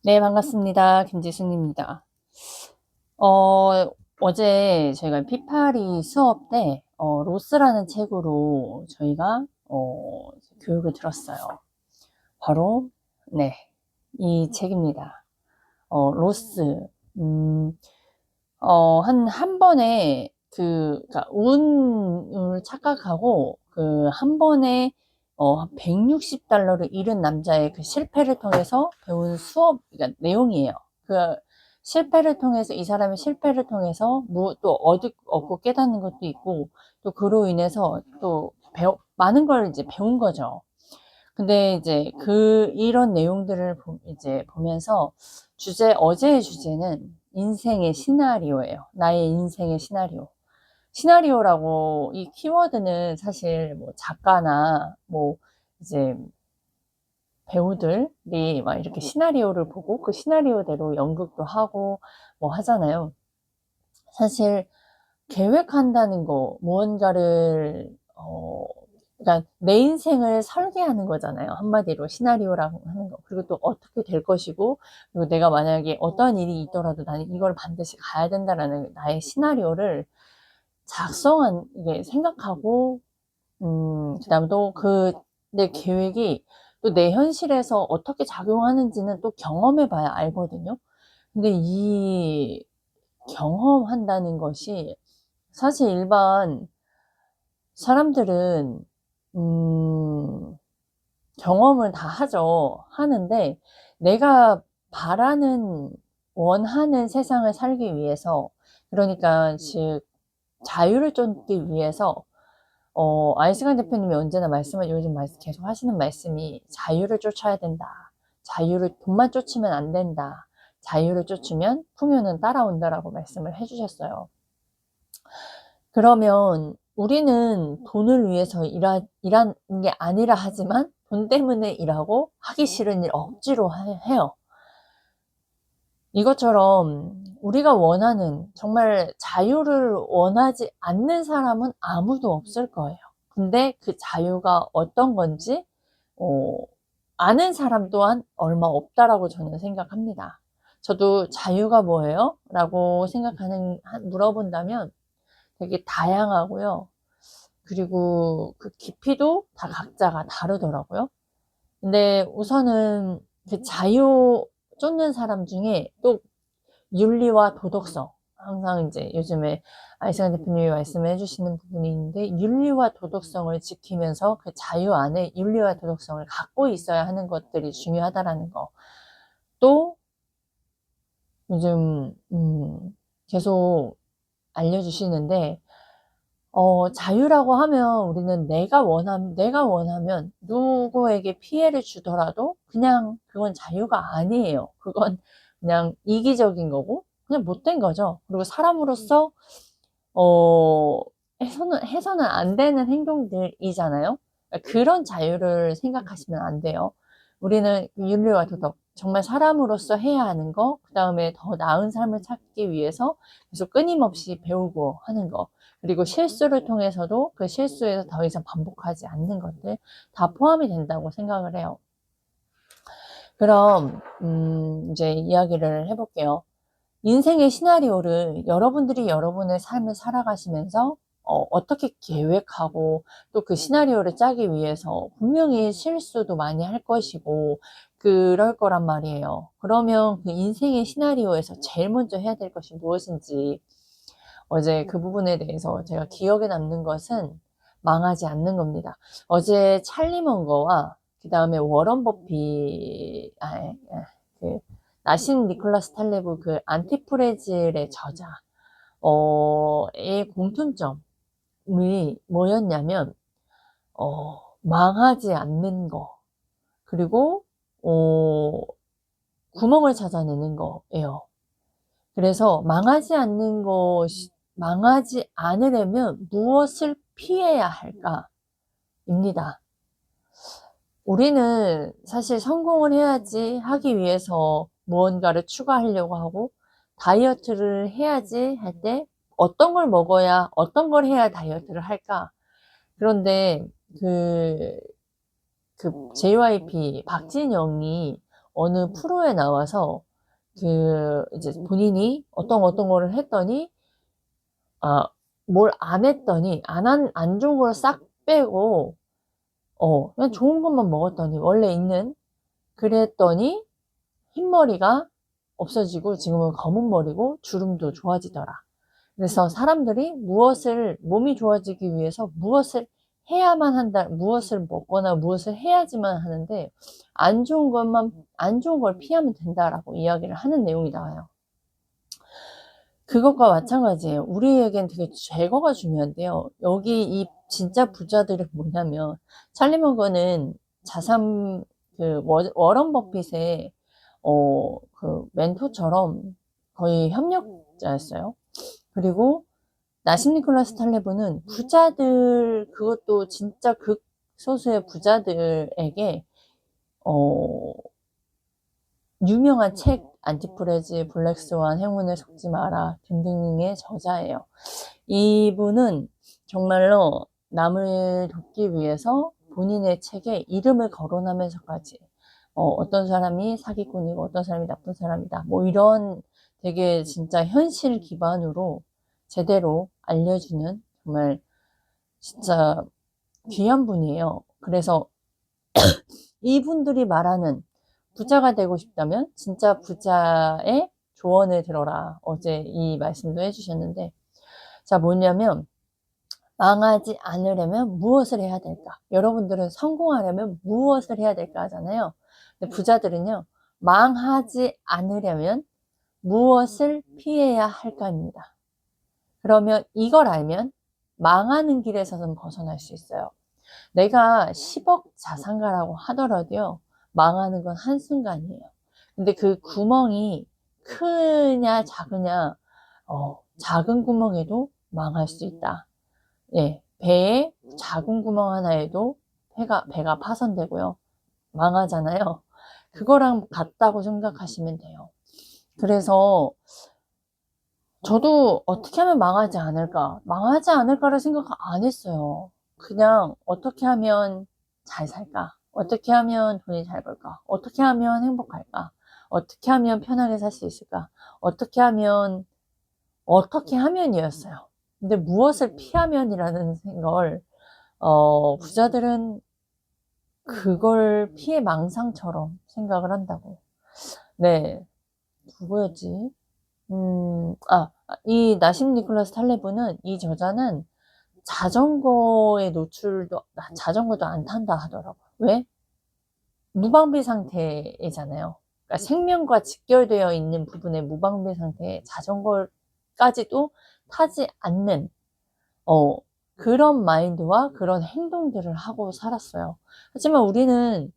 네, 반갑습니다. 김지순입니다. 어, 어제 저희가 피파리 수업 때, 로스라는 책으로 저희가, 교육을 들었어요. 바로, 네, 이 책입니다. 로스. 음, 한 번에, 그니까, 운을 착각하고, 한 번에, 160달러를 잃은 남자의 그 실패를 통해서 배운 수업, 그러니까 내용이에요. 그 실패를 통해서, 이 사람의 실패를 통해서 또 얻고 깨닫는 것도 있고, 또 그로 인해서 또 많은 걸 이제 배운 거죠. 근데 이제 이런 내용들을 이제 보면서 어제의 주제는 인생의 시나리오예요. 나의 인생의 시나리오. 시나리오라고 이 키워드는 사실 뭐 작가나 뭐 이제 배우들이 막 이렇게 시나리오를 보고 그 시나리오대로 연극도 하고 뭐 하잖아요. 사실 계획한다는 거, 무언가를, 그러니까 내 인생을 설계하는 거잖아요. 한마디로 시나리오라고 하는 거. 그리고 또 어떻게 될 것이고, 그리고 내가 만약에 어떠한 일이 있더라도 나는 이걸 반드시 가야 된다라는 나의 시나리오를 이게 생각하고, 그 다음에 또 내 계획이 또 내 현실에서 어떻게 작용하는지는 또 경험해 봐야 알거든요. 근데 이 경험한다는 것이 사실 일반 사람들은 경험을 다 하는데 내가 바라는 원하는 세상을 살기 위해서 그러니까 즉 자유를 쫓기 위해서 아이스간 대표님이 언제나 요즘 계속 하시는 말씀이 자유를 쫓아야 된다. 돈만 쫓으면 안 된다. 자유를 쫓으면 풍요는 따라온다라고 말씀을 해주셨어요. 그러면 우리는 돈을 위해서 일하는 게 아니라 하지만 돈 때문에 일하고 하기 싫은 일 억지로 해요. 이것처럼 우리가 정말 자유를 원하지 않는 사람은 아무도 없을 거예요. 근데 그 자유가 어떤 건지, 어, 아는 사람 또한 얼마 없다라고 저는 생각합니다. 저도 자유가 뭐예요? 라고 물어본다면 되게 다양하고요. 그리고 그 깊이도 다 각자가 다르더라고요. 근데 우선은 그 자유 쫓는 사람 중에 또 윤리와 도덕성. 항상 이제 요즘에 아이스간 대표님이 말씀해 주시는 부분이 있는데 윤리와 도덕성을 지키면서 그 자유 안에 윤리와 도덕성을 갖고 있어야 하는 것들이 중요하다라는 거. 또 요즘 계속 알려주시는데 자유라고 하면 우리는 내가 원하면 누구에게 피해를 주더라도 그냥 그건 자유가 아니에요. 그건 그냥 이기적인 거고, 그냥 못된 거죠. 그리고 사람으로서, 어, 해서는 안 되는 행동들이잖아요. 그런 자유를 생각하시면 안 돼요. 우리는 윤리와 도덕, 정말 사람으로서 해야 하는 거, 그 다음에 더 나은 삶을 찾기 위해서 계속 끊임없이 배우고 하는 거, 그리고 실수를 통해서도 그 실수에서 더 이상 반복하지 않는 것들 다 포함이 된다고 생각을 해요. 그럼, 이제 이야기를 해볼게요. 인생의 시나리오를 여러분들이 여러분의 삶을 살아가시면서 어떻게 계획하고 또 그 시나리오를 짜기 위해서 분명히 실수도 많이 할 것이고 그럴 거란 말이에요. 그러면 그 인생의 시나리오에서 제일 먼저 해야 될 것이 무엇인지 어제 그 부분에 대해서 제가 기억에 남는 것은 망하지 않는 겁니다. 어제 찰리 먼거와 그 다음에 워런 버핏, 그 나신 니콜라스 탈레브 그 안티프레질의 저자, 의 공통점이 뭐였냐면, 망하지 않는 거, 그리고, 구멍을 찾아내는 거예요. 그래서 망하지 않으려면 무엇을 피해야 할까입니다. 우리는 사실 성공을 하기 위해서 무언가를 추가하려고 하고, 다이어트를 해야지 할 때, 어떤 걸 해야 다이어트를 할까? 그런데, JYP, 박진영이 어느 프로에 나와서 이제 본인이 어떤 거를 했더니, 뭘 안 했더니, 안 좋은 걸 싹 빼고, 그냥 좋은 것만 먹었더니, 원래 있는, 그랬더니, 흰머리가 없어지고, 지금은 검은 머리고, 주름도 좋아지더라. 그래서 사람들이 몸이 좋아지기 위해서 무엇을 해야만 한다, 무엇을 먹거나 무엇을 해야지만 하는데, 안 좋은 걸 피하면 된다라고 이야기를 하는 내용이 나와요. 그것과 마찬가지예요. 우리에겐 되게 제거가 중요한데요. 여기 이 진짜 부자들은 뭐냐면, 찰리 머건은 워런 버핏의, 멘토처럼 거의 협력자였어요. 그리고 나심 니콜라스 탈레브는 그것도 진짜 극소수의 부자들에게, 어, 유명한 책, 안티프레즈, 블랙스완, 행운을 섞지 마라 등등의 저자예요. 이분은 정말로 남을 돕기 위해서 본인의 책에 이름을 거론하면서까지, 어떤 사람이 사기꾼이고 어떤 사람이 나쁜 사람이다, 뭐 이런 되게 진짜 현실 기반으로 제대로 알려주는 정말 진짜 귀한 분이에요. 그래서 이분들이 말하는 부자가 되고 싶다면 진짜 부자의 조언을 들어라. 어제 이 말씀도 해주셨는데, 자, 뭐냐면, 망하지 않으려면 무엇을 해야 될까? 여러분들은 성공하려면 무엇을 해야 될까 하잖아요. 근데 부자들은요, 망하지 않으려면 무엇을 피해야 할까입니다. 그러면 이걸 알면 망하는 길에서는 벗어날 수 있어요. 내가 10억 자산가라고 하더라도요, 망하는 건 한순간이에요. 근데 그 구멍이 크냐, 작으냐, 작은 구멍에도 망할 수 있다. 예, 배에 작은 구멍 하나에도 배가 파손되고요. 망하잖아요. 그거랑 같다고 생각하시면 돼요. 그래서 저도 어떻게 하면 망하지 않을까를 생각 안 했어요. 그냥 어떻게 하면 잘 살까? 어떻게 하면 돈이 잘 벌까? 어떻게 하면 행복할까? 어떻게 하면 편하게 살 수 있을까? 어떻게 하면이었어요. 근데 무엇을 피하면이라는 걸, 부자들은 그걸 피해망상처럼 생각을 한다고. 네, 누구였지? 이 나심 니콜라스 탈레브는, 이 저자는 자전거도 안 탄다 하더라고요. 왜? 무방비 상태이잖아요. 그러니까 생명과 직결되어 있는 부분의 무방비 상태에 자전거까지도 타지 않는, 어, 그런 마인드와 그런 행동들을 하고 살았어요. 하지만 우리는,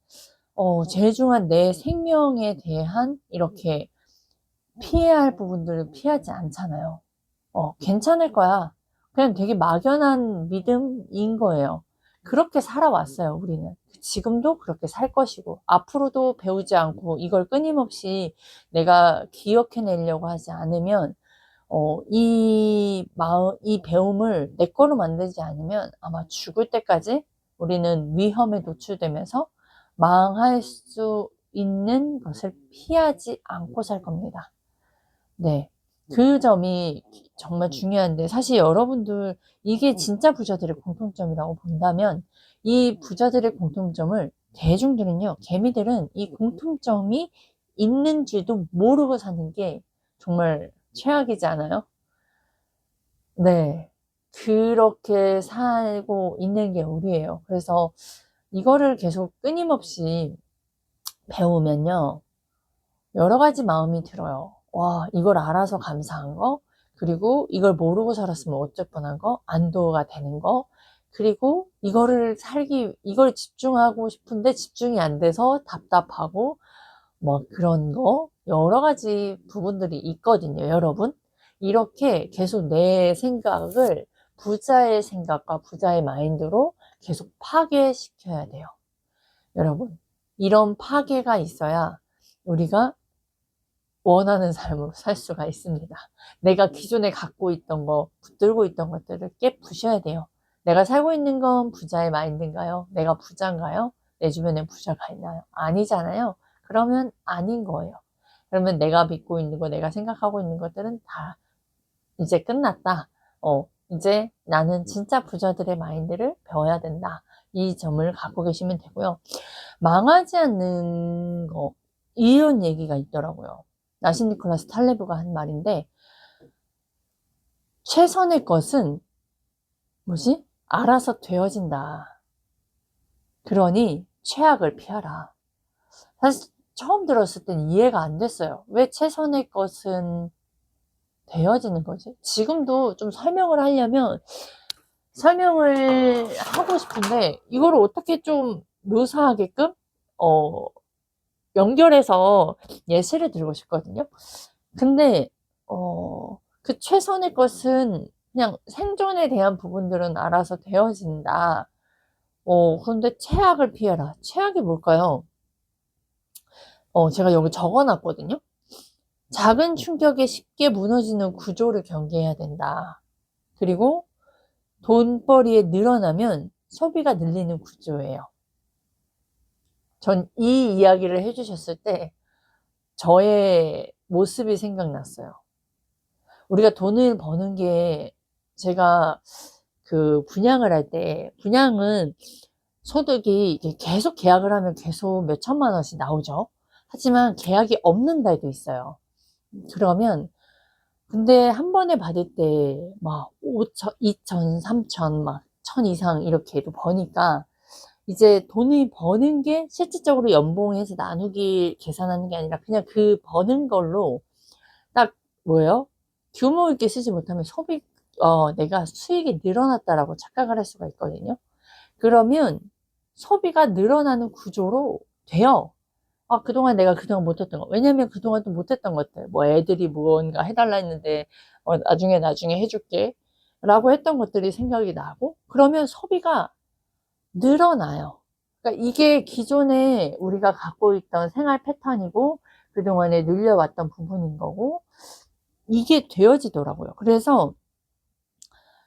제일 중요한 내 생명에 대한 이렇게 피해야 할 부분들을 피하지 않잖아요. 괜찮을 거야. 그냥 되게 막연한 믿음인 거예요. 그렇게 살아왔어요, 우리는. 지금도 그렇게 살 것이고, 앞으로도 배우지 않고 이걸 끊임없이 내가 기억해내려고 하지 않으면, 이 배움을 내 거로 만들지 않으면 아마 죽을 때까지 우리는 위험에 노출되면서 망할 수 있는 것을 피하지 않고 살 겁니다. 네. 그 점이 정말 중요한데, 사실 여러분들, 이게 진짜 부자들의 공통점이라고 본다면, 이 부자들의 공통점을 대중들은요, 개미들은 이 공통점이 있는지도 모르고 사는 게 정말 최악이지 않아요? 네. 그렇게 살고 있는 게 우리예요. 그래서 이거를 계속 끊임없이 배우면요, 여러 가지 마음이 들어요. 와, 이걸 알아서 감사한 거, 그리고 이걸 모르고 살았으면 어쩔 뻔한 거, 안도가 되는 거, 그리고 이걸 집중하고 싶은데 집중이 안 돼서 답답하고, 뭐 그런 거, 여러 가지 부분들이 있거든요, 여러분. 이렇게 계속 내 생각을 부자의 생각과 부자의 마인드로 계속 파괴시켜야 돼요, 여러분. 이런 파괴가 있어야 우리가 원하는 삶으로 살 수가 있습니다. 내가 기존에 갖고 있던 붙들고 있던 것들을 깨부셔야 돼요. 내가 살고 있는 건 부자의 마인드인가요? 내가 부자인가요? 내 주변에 부자가 있나요? 아니잖아요. 그러면 아닌 거예요. 그러면 내가 믿고 있는 거, 내가 생각하고 있는 것들은 다 이제 끝났다. 이제 나는 진짜 부자들의 마인드를 배워야 된다. 이 점을 갖고 계시면 되고요. 망하지 않는 거, 이런 얘기가 있더라고요. 나신 니콜라스 탈레브가 한 말인데, 최선의 것은 알아서 되어진다. 그러니 최악을 피하라. 사실 처음 들었을 땐 이해가 안 됐어요. 왜 최선의 것은 되어지는 거지? 지금도 좀 설명을 하려면 설명을 하고 싶은데 이거를 어떻게 좀 묘사하게끔 연결해서 예시를 들고 싶거든요. 근데 그 최선의 것은 그냥 생존에 대한 부분들은 알아서 되어진다. 그런데 최악을 피해라. 최악이 뭘까요? 제가 여기 적어놨거든요. 작은 충격에 쉽게 무너지는 구조를 경계해야 된다. 그리고 돈벌이에 늘어나면 소비가 늘리는 구조예요. 전 이 이야기를 해주셨을 때 저의 모습이 생각났어요. 우리가 돈을 버는 게 제가 그 분양을 할 때 분양은 소득이 계속 계약을 하면 계속 몇 천만 원씩 나오죠. 하지만 계약이 없는 달도 있어요. 그러면 근데 한 번에 받을 때 막 5천, 2천, 3천, 막 1,000 이상 이렇게도 버니까 이제 돈을 버는 게 실질적으로 연봉해서 나누기 계산하는 게 아니라 그냥 그 버는 걸로 딱 뭐예요? 규모 있게 쓰지 못하면 내가 수익이 늘어났다라고 착각을 할 수가 있거든요. 그러면 소비가 늘어나는 구조로 돼요. 그동안 내가 그동안 못했던 거. 왜냐면 그동안 또 못했던 것들. 뭐 애들이 무언가 해달라 했는데, 나중에 해줄게. 라고 했던 것들이 생각이 나고, 그러면 소비가 늘어나요. 그러니까 이게 기존에 우리가 갖고 있던 생활 패턴이고, 그동안에 늘려왔던 부분인 거고, 이게 되어지더라고요. 그래서,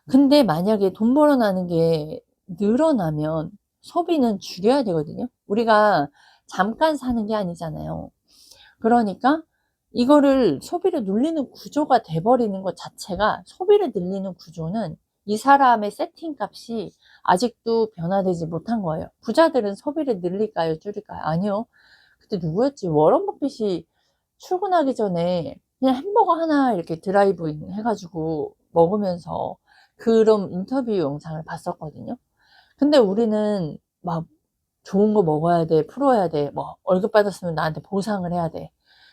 근데 만약에 돈 벌어나는 게 늘어나면 소비는 줄여야 되거든요. 우리가 잠깐 사는 게 아니잖아요. 그러니까 이거를 소비를 눌리는 구조가 돼버리는 것 자체가 소비를 늘리는 구조는 이 사람의 세팅 값이 아직도 변화되지 못한 거예요. 부자들은 소비를 늘릴까요? 줄일까요? 아니요. 그때 누구였지? 워런 버핏이 출근하기 전에 그냥 햄버거 하나 이렇게 드라이브인 해가지고 먹으면서 그런 인터뷰 영상을 봤었거든요. 근데 우리는 막 좋은 거 먹어야 돼, 풀어야 돼, 뭐 월급 받았으면 나한테 보상을 해야 돼.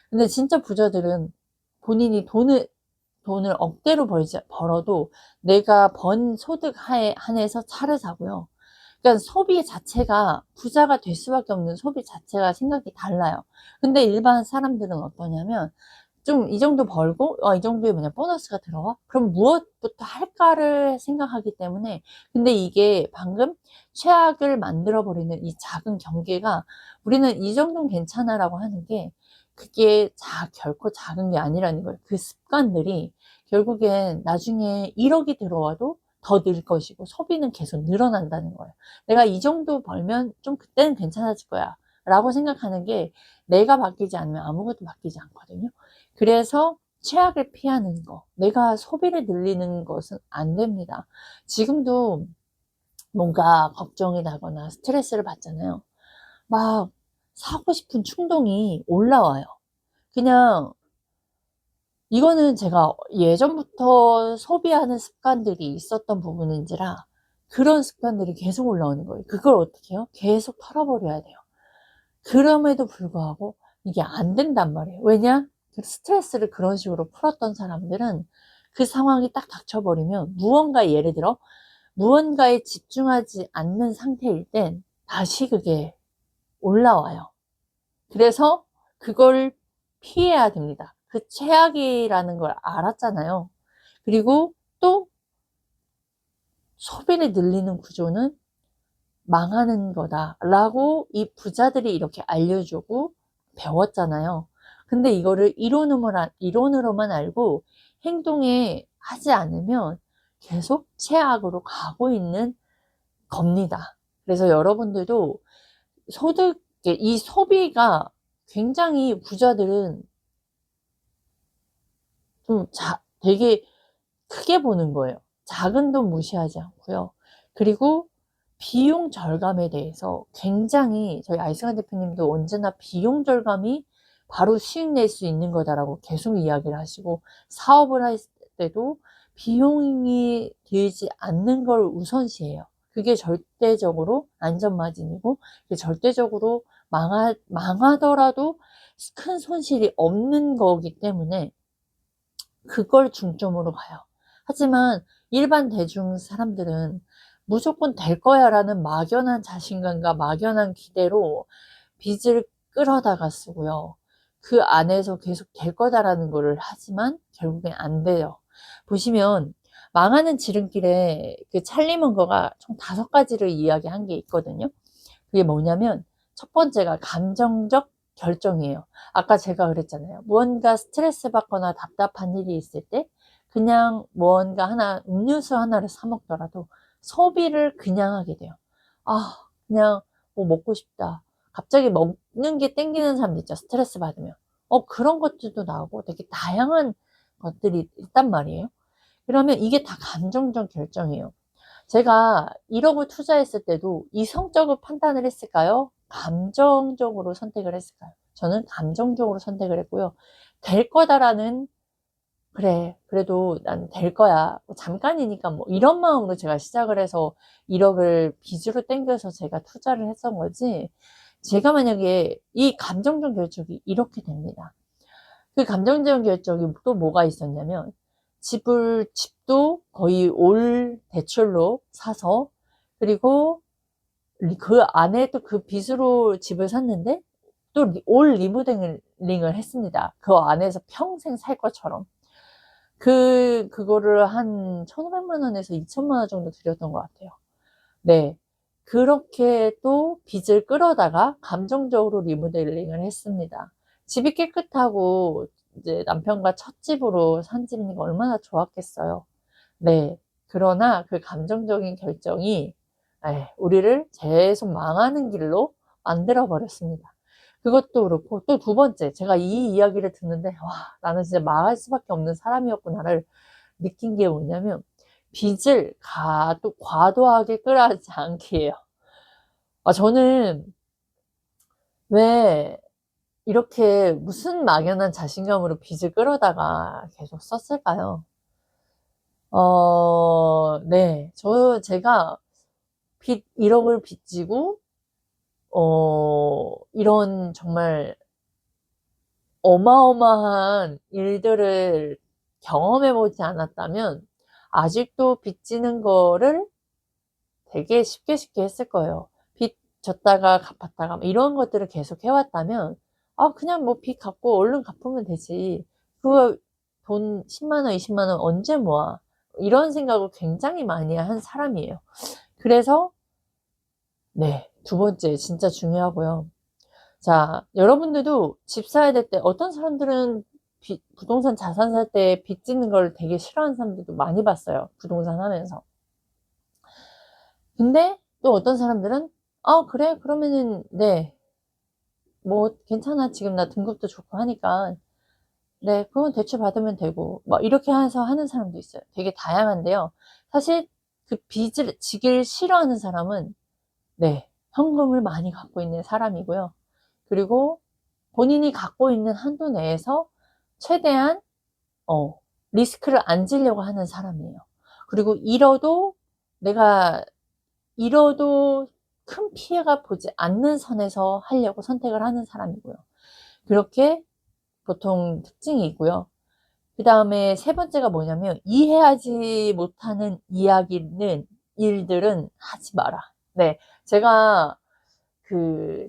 근데 진짜 부자들은 본인이 돈을 억대로 벌어도 내가 번 소득 하에 한해서 차를 사고요. 그러니까 소비 자체가 부자가 될 수밖에 없는 소비 자체가 생각이 달라요. 근데 일반 사람들은 어떠냐면 좀 이 정도 벌고 이 정도에 뭐냐 보너스가 들어와? 그럼 무엇부터 할까를 생각하기 때문에 근데 이게 방금 최악을 만들어 버리는 이 작은 경계가 우리는 이 정도는 괜찮아 라고 하는 게 그게 결코 작은 게 아니라는 거예요. 그 습관들이 결국엔 나중에 1억이 들어와도 더 늘 것이고 소비는 계속 늘어난다는 거예요. 내가 이 정도 벌면 좀 그때는 괜찮아질 거야 라고 생각하는 게 내가 바뀌지 않으면 아무것도 바뀌지 않거든요. 그래서 최악을 피하는 거, 내가 소비를 늘리는 것은 안 됩니다. 지금도 뭔가 걱정이 나거나 스트레스를 받잖아요. 막 사고 싶은 충동이 올라와요. 그냥 이거는 제가 예전부터 소비하는 습관들이 있었던 부분인지라 그런 습관들이 계속 올라오는 거예요. 그걸 어떻게 해요? 계속 털어버려야 돼요. 그럼에도 불구하고 이게 안 된단 말이에요. 왜냐? 그 스트레스를 그런 식으로 풀었던 사람들은 그 상황이 딱 닥쳐버리면 예를 들어 무언가에 집중하지 않는 상태일 땐 다시 그게 올라와요. 그래서 그걸 피해야 됩니다. 그 최악이라는 걸 알았잖아요. 그리고 또 소비를 늘리는 구조는 망하는 거다라고 이 부자들이 이렇게 알려주고 배웠잖아요. 근데 이거를 이론으로만 알고 행동에 하지 않으면 계속 최악으로 가고 있는 겁니다. 그래서 여러분들도 이 소비가 굉장히 부자들은 좀 되게 크게 보는 거예요. 작은 돈 무시하지 않고요. 그리고 비용 절감에 대해서 굉장히 저희 아이승환 대표님도 언제나 비용 절감이 바로 수익 낼 수 있는 거다라고 계속 이야기를 하시고, 사업을 할 때도 비용이 들지 않는 걸 우선시해요. 그게 절대적으로 안전마진이고, 그게 절대적으로 망하더라도 큰 손실이 없는 거기 때문에 그걸 중점으로 가요. 하지만 일반 대중 사람들은 무조건 될 거야 라는 막연한 자신감과 막연한 기대로 빚을 끌어다가 쓰고요. 그 안에서 계속 될 거다라는 거를 하지만 결국엔 안 돼요. 보시면 망하는 지름길에 그 찰리 문거가 총 5가지를 이야기한 게 있거든요. 그게 뭐냐면 첫 번째가 감정적 결정이에요. 아까 제가 그랬잖아요. 무언가 스트레스 받거나 답답한 일이 있을 때 그냥 무언가 하나, 음료수 하나를 사 먹더라도 소비를 그냥 하게 돼요. 아, 그냥 뭐 먹고 싶다. 갑자기 먹는 게 땡기는 사람도 있죠. 스트레스 받으면. 그런 것들도 나오고 되게 다양한 것들이 있단 말이에요. 그러면 이게 다 감정적 결정이에요. 제가 1억을 투자했을 때도 이성적으로 판단을 했을까요? 감정적으로 선택을 했을까요? 저는 감정적으로 선택을 했고요. 될 거다라는, 그래, 그래도 난 될 거야. 뭐 잠깐이니까 뭐 이런 마음으로 제가 시작을 해서 1억을 빚으로 땡겨서 제가 투자를 했던 거지. 제가 만약에 이 감정적 결정이 이렇게 됩니다. 그 감정적 결정이 또 뭐가 있었냐면, 집도 거의 올 대출로 사서, 그리고 그 안에 또 그 빚으로 집을 샀는데, 또 올 리모델링을 했습니다. 그 안에서 평생 살 것처럼. 그거를 한 1,500만 원에서 2천만 원 정도 들였던 것 같아요. 네. 그렇게 또 빚을 끌어다가 감정적으로 리모델링을 했습니다. 집이 깨끗하고 이제 남편과 첫 집으로 산 집이니까 얼마나 좋았겠어요. 네. 그러나 그 감정적인 결정이 우리를 계속 망하는 길로 만들어 버렸습니다. 그것도 그렇고, 또 두 번째, 제가 이 이야기를 듣는데, 와, 나는 진짜 망할 수밖에 없는 사람이었구나를 느낀 게 뭐냐면, 빚을 또 과도하게 끌어하지 않게 해요. 저는 왜 이렇게 무슨 막연한 자신감으로 빚을 끌어다가 계속 썼을까요? 네. 제가 빚 1억을 빚지고, 이런 정말 어마어마한 일들을 경험해 보지 않았다면, 아직도 빚지는 거를 되게 쉽게 했을 거예요. 빚 졌다가 갚았다가 이런 것들을 계속 해왔다면, 그냥 뭐 빚 갚고 얼른 갚으면 되지. 그거 돈 10만 원, 20만 원 언제 모아? 이런 생각을 굉장히 많이 한 사람이에요. 그래서 네, 두 번째 진짜 중요하고요. 자, 여러분들도 집 사야 될 때, 어떤 사람들은 부동산 자산 살 때 빚 짓는 걸 되게 싫어하는 사람들도 많이 봤어요. 부동산 하면서. 근데 또 어떤 사람들은 그래 그러면은 네 뭐 괜찮아, 지금 나 등급도 좋고 하니까 네 그건 대출 받으면 되고 뭐 이렇게 해서 하는 사람도 있어요. 되게 다양한데요. 사실 그 빚을 지길 싫어하는 사람은 네 현금을 많이 갖고 있는 사람이고요. 그리고 본인이 갖고 있는 한도 내에서 최대한 어 리스크를 안 지려고 하는 사람이에요. 그리고 내가 잃어도 큰 피해가 보지 않는 선에서 하려고 선택을 하는 사람이고요. 그렇게 보통 특징이 있고요. 그 다음에 세 번째가 뭐냐면, 이해하지 못하는 일들은 하지 마라. 네. 제가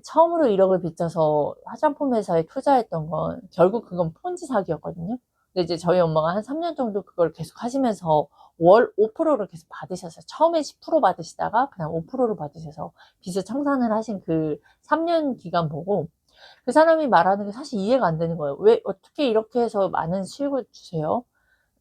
처음으로 1억을 빚져서 화장품 회사에 투자했던 건 결국 그건 폰지 사기였거든요. 근데 이제 저희 엄마가 한 3년 정도 그걸 계속 하시면서 월 5%를 계속 받으셨어요. 처음에 10% 받으시다가 그냥 5%를 받으셔서 빚을 청산을 하신 그 3년 기간 보고, 그 사람이 말하는 게 사실 이해가 안 되는 거예요. 왜, 어떻게 이렇게 해서 많은 수익을 주세요?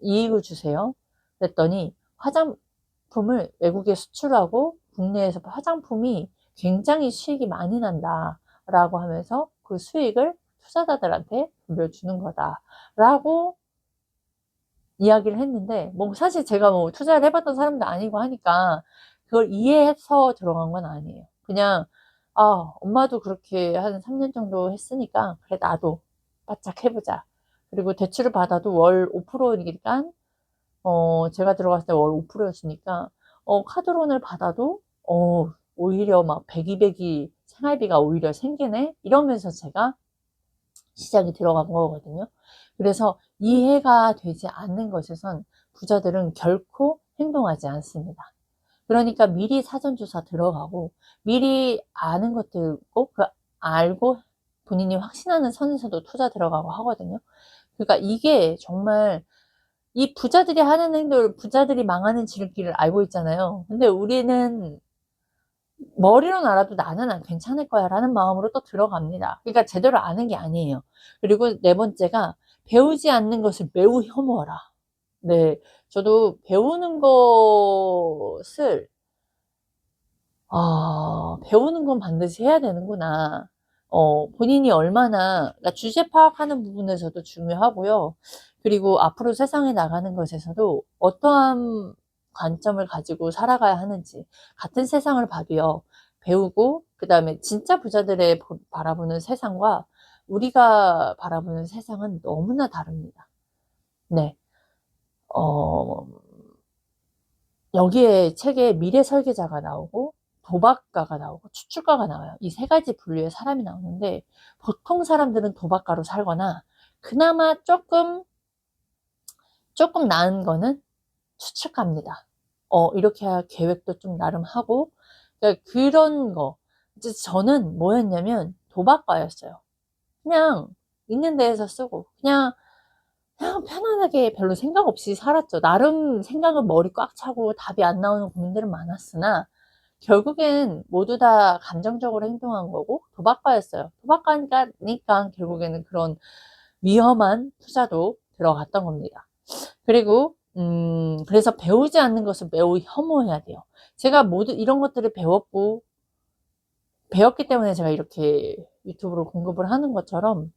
이익을 주세요? 그랬더니 화장품을 외국에 수출하고 국내에서 화장품이 굉장히 수익이 많이 난다 라고 하면서 그 수익을 투자자들한테 돌려주는 거다라고 이야기를 했는데, 뭐 사실 제가 뭐 투자를 해봤던 사람도 아니고 하니까 그걸 이해해서 들어간 건 아니에요. 그냥 엄마도 그렇게 한 3년 정도 했으니까 그래 나도 바짝 해보자. 그리고 대출을 받아도 월 5%니까 제가 들어갔을 때 월 5%였으니까 카드론을 받아도 오히려 막 100, 200이 생활비가 오히려 생기네 이러면서 제가 시작이 들어간 거거든요. 그래서 이해가 되지 않는 것에선 부자들은 결코 행동하지 않습니다. 그러니까 미리 사전조사 들어가고 미리 아는 것들 꼭 알고 본인이 확신하는 선에서도 투자 들어가고 하거든요. 그러니까 이게 정말 이 부자들이 하는 행동을 부자들이 망하는 지름길을 알고 있잖아요. 근데 우리는 머리로는 알아도 나는 괜찮을 거야 라는 마음으로 또 들어갑니다. 그러니까 제대로 아는 게 아니에요. 그리고 네 번째가 배우지 않는 것을 매우 혐오하라. 네, 저도 배우는 것을 배우는 건 반드시 해야 되는구나. 본인이 얼마나, 그러니까 주제 파악하는 부분에서도 중요하고요. 그리고 앞으로 세상에 나가는 것에서도 어떠한 관점을 가지고 살아가야 하는지, 같은 세상을 봐도요, 배우고, 그 다음에 진짜 부자들의 바라보는 세상과 우리가 바라보는 세상은 너무나 다릅니다. 네. 어, 여기에 책에 미래 설계자가 나오고 도박가가 나오고 추측가가 나와요. 이 세 가지 분류의 사람이 나오는데 보통 사람들은 도박가로 살거나 그나마 조금 나은 거는 추측가입니다. 이렇게 할 계획도 좀 나름 하고 그러니까 그런 거. 이제 저는 뭐였냐면 도박가였어요. 그냥 있는 데에서 쓰고 그냥 편안하게 별로 생각 없이 살았죠. 나름 생각은 머리 꽉 차고 답이 안 나오는 고민들은 많았으나 결국엔 모두 다 감정적으로 행동한 거고 도박가였어요. 도박가니까 결국에는 그런 위험한 투자도 들어갔던 겁니다. 그리고 그래서 배우지 않는 것을 매우 혐오해야 돼요. 제가 모두 이런 것들을 배웠기 때문에 제가 이렇게 유튜브로 공급을 하는 것처럼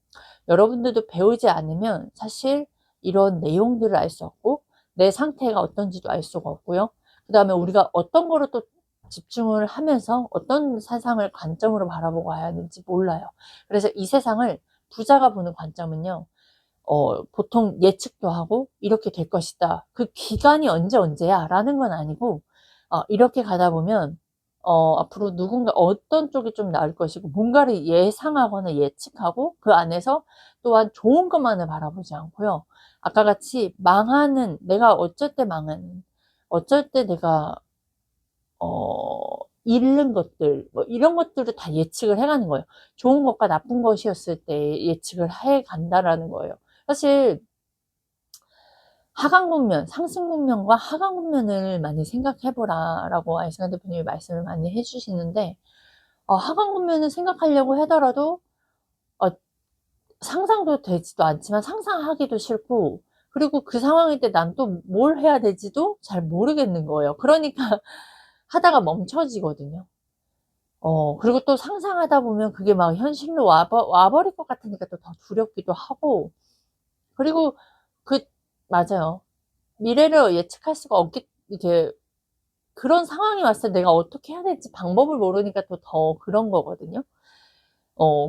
여러분들도 배우지 않으면 사실 이런 내용들을 알 수 없고 내 상태가 어떤지도 알 수가 없고요. 그 다음에 우리가 어떤 거로 또 집중을 하면서 어떤 세상을 관점으로 바라보고 가야 하는지 몰라요. 그래서 이 세상을 부자가 보는 관점은요. 보통 예측도 하고 이렇게 될 것이다. 그 기간이 언제야 라는 건 아니고 이렇게 가다 보면 앞으로 누군가 어떤 쪽이 좀 나을 것이고 뭔가를 예상하거나 예측하고 그 안에서 또한 좋은 것만을 바라보지 않고요. 아까 같이 내가 어쩔 때 망하는 어쩔 때 내가 잃는 것들 뭐 이런 것들을 다 예측을 해가는 거예요. 좋은 것과 나쁜 것이었을 때 예측을 해 간다라는 거예요. 사실 하강국면, 상승국면과 하강국면을 많이 생각해보라 라고 아이승환 대표님이 말씀을 많이 해주시는데 하강국면을 생각하려고 하더라도 상상도 되지도 않지만 상상하기도 싫고 그리고 그 상황일 때 난 또 뭘 해야 될지도 잘 모르겠는 거예요. 그러니까 하다가 멈춰지거든요. 그리고 또 상상하다 보면 그게 막 현실로 와버릴 것 같으니까 또 더 두렵기도 하고 그리고 맞아요. 미래를 예측할 수가 이게 그런 상황이 왔을 때 내가 어떻게 해야 될지 방법을 모르니까 또 더 그런 거거든요.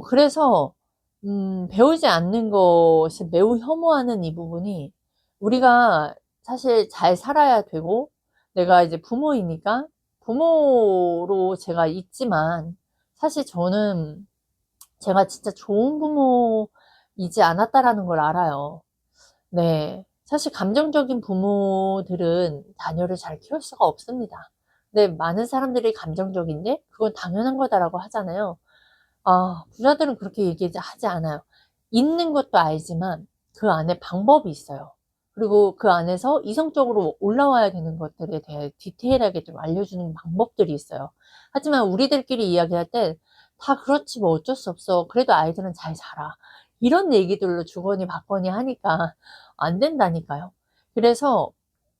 그래서, 배우지 않는 것을 매우 혐오하는 이 부분이 우리가 사실 잘 살아야 되고 내가 이제 부모이니까 부모로 제가 있지만 사실 저는 제가 진짜 좋은 부모이지 않았다라는 걸 알아요. 네. 사실 감정적인 부모들은 자녀를 잘 키울 수가 없습니다. 근데 많은 사람들이 감정적인데 그건 당연한 거다라고 하잖아요. 부자들은 그렇게 얘기하지 않아요. 있는 것도 알지만 그 안에 방법이 있어요. 그리고 그 안에서 이성적으로 올라와야 되는 것들에 대해 디테일하게 좀 알려주는 방법들이 있어요. 하지만 우리들끼리 이야기할 때 다 그렇지 뭐 어쩔 수 없어. 그래도 아이들은 잘 자라. 이런 얘기들로 주거니 받거니 하니까 안 된다니까요. 그래서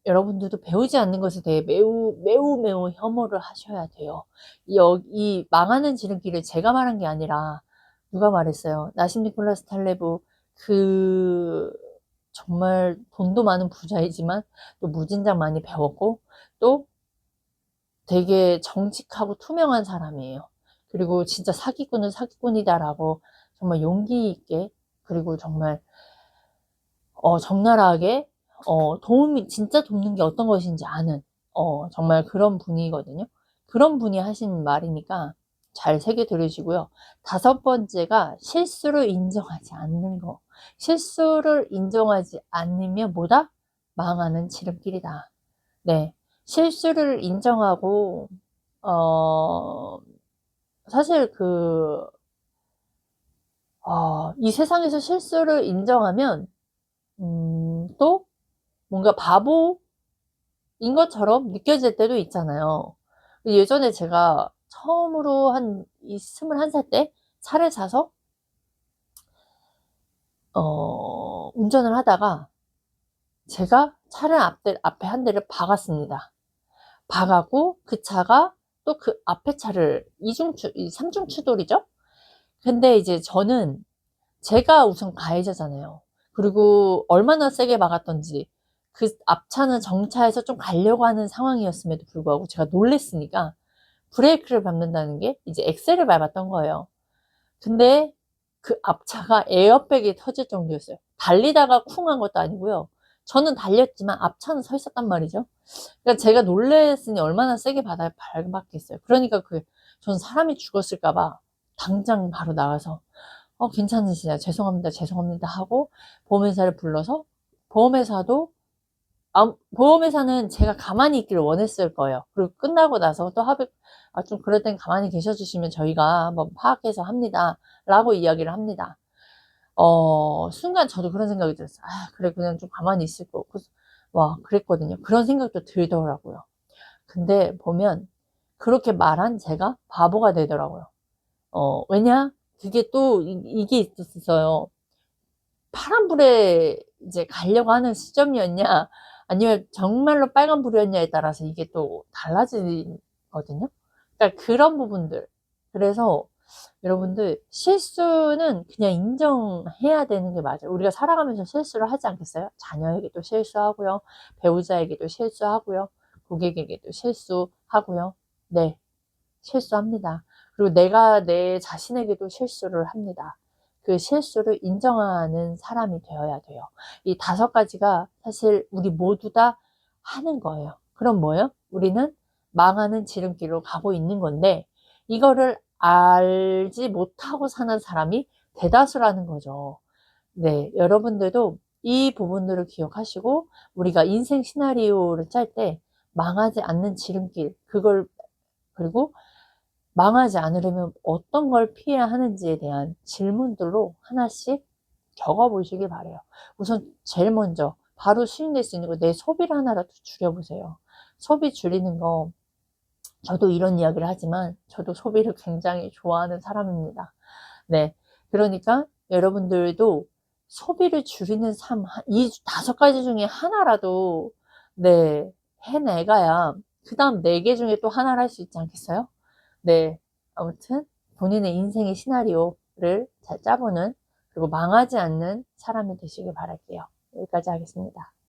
여러분들도 배우지 않는 것에 대해 매우 매우 매우 혐오를 하셔야 돼요. 이 망하는 지름길을 제가 말한 게 아니라 누가 말했어요? 나심 니콜라스 탈레브, 그 정말 돈도 많은 부자이지만 또 무진장 많이 배웠고 또 되게 정직하고 투명한 사람이에요. 그리고 진짜 사기꾼은 사기꾼이다라고 정말 용기 있게, 그리고 정말 적나라하게 도움이 진짜 돕는 게 어떤 것인지 아는 정말 그런 분이거든요. 그런 분이 하신 말이니까 잘 새겨 들으시고요. 다섯 번째가 실수를 인정하지 않는 거. 실수를 인정하지 않으면 뭐다? 망하는 지름길이다. 네. 실수를 인정하고 어 사실 이 세상에서 실수를 인정하면 또 뭔가 바보인 것처럼 느껴질 때도 있잖아요. 예전에 제가 처음으로 한 21살 때 차를 사서 운전을 하다가 제가 차를 앞에 한 대를 박았습니다. 박았고 그 차가 또 그 앞에 차를 삼중 추돌이죠. 근데 이제 저는 제가 우선 가해자잖아요. 그리고 얼마나 세게 박았던지 그 앞차는 정차해서 좀 가려고 하는 상황이었음에도 불구하고 제가 놀랬으니까 브레이크를 밟는다는 게 이제 엑셀을 밟았던 거예요. 근데 그 앞차가 에어백이 터질 정도였어요. 달리다가 쿵한 것도 아니고요. 저는 달렸지만 앞차는 서 있었단 말이죠. 그러니까 제가 놀랬으니 얼마나 세게 밟았겠어요. 그러니까 전 사람이 죽었을까봐 당장 바로 나가서 괜찮으시냐, 죄송합니다, 죄송합니다 하고 보험회사를 불러서 보험회사도 보험회사는 제가 가만히 있기를 원했을 거예요. 그리고 끝나고 나서 또 좀 그럴 땐 가만히 계셔 주시면 저희가 한번 파악해서 합니다 라고 이야기를 합니다. 순간 저도 그런 생각이 들었어요. 그래, 그냥 좀 가만히 있을 거. 와, 그랬거든요. 그런 생각도 들더라고요. 근데 보면 그렇게 말한 제가 바보가 되더라고요. 왜냐? 그게 또 이게 있었어요. 파란불에 이제 가려고 하는 시점이었냐, 아니면 정말로 빨간불이었냐에 따라서 이게 또 달라지거든요. 그러니까 그런 부분들. 그래서 여러분들 실수는 그냥 인정해야 되는 게 맞아요. 우리가 살아가면서 실수를 하지 않겠어요? 자녀에게도 실수하고요. 배우자에게도 실수하고요. 고객에게도 실수하고요. 네, 실수합니다. 그리고 내가 내 자신에게도 실수를 합니다. 그 실수를 인정하는 사람이 되어야 돼요. 이 다섯 가지가 사실 우리 모두 다 하는 거예요. 그럼 뭐예요? 우리는 망하는 지름길로 가고 있는 건데 이거를 알지 못하고 사는 사람이 대다수라는 거죠. 네, 여러분들도 이 부분들을 기억하시고 우리가 인생 시나리오를 짤 때 망하지 않는 지름길, 그리고 망하지 않으려면 어떤 걸 피해야 하는지에 대한 질문들로 하나씩 적어보시기 바래요. 우선 제일 먼저 바로 수행될 수 있는 거, 내 소비를 하나라도 줄여보세요. 소비 줄이는 거, 저도 이런 이야기를 하지만 저도 소비를 굉장히 좋아하는 사람입니다. 네, 그러니까 여러분들도 소비를 줄이는 삶, 이 다섯 가지 중에 하나라도 네, 해내가야 그 다음 네 개 중에 또 하나를 할 수 있지 않겠어요? 네, 아무튼 본인의 인생의 시나리오를 잘 짜보는, 그리고 망하지 않는 사람이 되시길 바랄게요. 여기까지 하겠습니다.